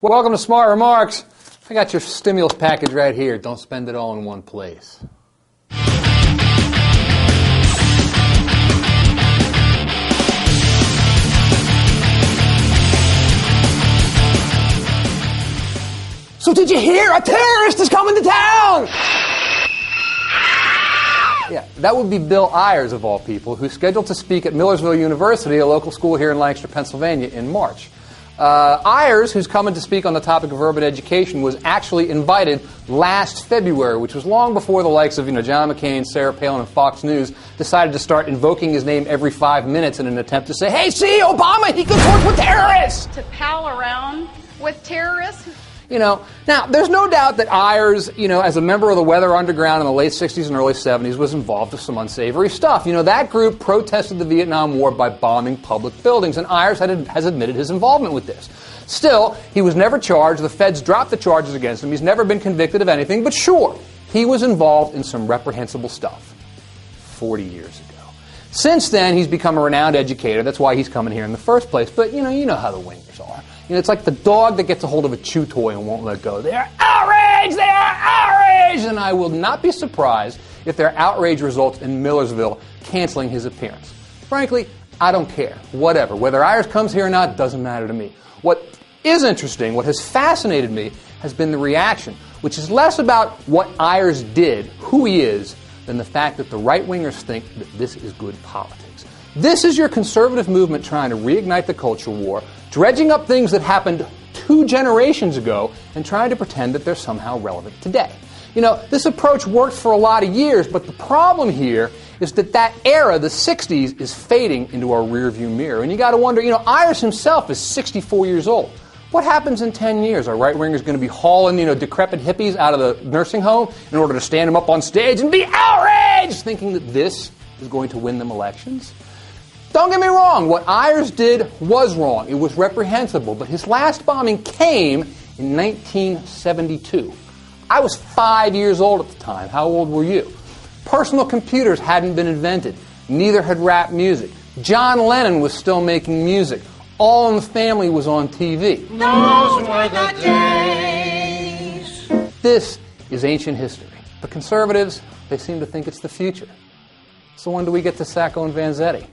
Welcome to Smart Remarks. I got your stimulus package right here. Don't spend it all in one place. So did you hear? A terrorist is coming to town! Yeah, that would be Bill Ayers, of all people, who's scheduled to speak at Millersville University, a local school here in Lancaster, Pennsylvania, in March. Ayers, who's coming to speak on the topic of urban education, was actually invited last February, which was long before the likes of John McCain, Sarah Palin, and Fox News decided to start invoking his name every 5 minutes in an attempt to say, hey, see, Obama, he could work with terrorists! To pal around with terrorists? Now, there's no doubt that Ayers, as a member of the Weather Underground in the late 60s and early 70s, was involved with some unsavory stuff. That group protested the Vietnam War by bombing public buildings, and Ayers has admitted his involvement with this. Still, he was never charged. The feds dropped the charges against him. He's never been convicted of anything, but sure, he was involved in some reprehensible stuff 40 years ago. Since then, he's become a renowned educator. That's why he's coming here in the first place. But, you know how the wingers are. It's like the dog that gets a hold of a chew toy and won't let go. They are outraged! They are outraged! And I will not be surprised if their outrage results in Millersville canceling his appearance. Frankly, I don't care. Whatever. Whether Ayers comes here or not doesn't matter to me. What is interesting, what has fascinated me, has been the reaction, which is less about what Ayers did, who he is, than the fact that the right-wingers think that this is good politics. This is your conservative movement trying to reignite the culture war, dredging up things that happened 2 generations ago and trying to pretend that they're somehow relevant today. This approach worked for a lot of years, but the problem here is that era, the 60s, is fading into our rearview mirror. And you got to wonder, Ayers himself is 64 years old. What happens in 10 years? Are right-wingers going to be hauling, decrepit hippies out of the nursing home in order to stand them up on stage and be outraged, thinking that this is going to win them elections? Don't get me wrong, what Ayers did was wrong. It was reprehensible, but his last bombing came in 1972. I was 5 years old at the time. How old were you? Personal computers hadn't been invented. Neither had rap music. John Lennon was still making music. All in the Family was on TV. Those were the days. This is ancient history. The conservatives, they seem to think it's the future. So when do we get to Sacco and Vanzetti?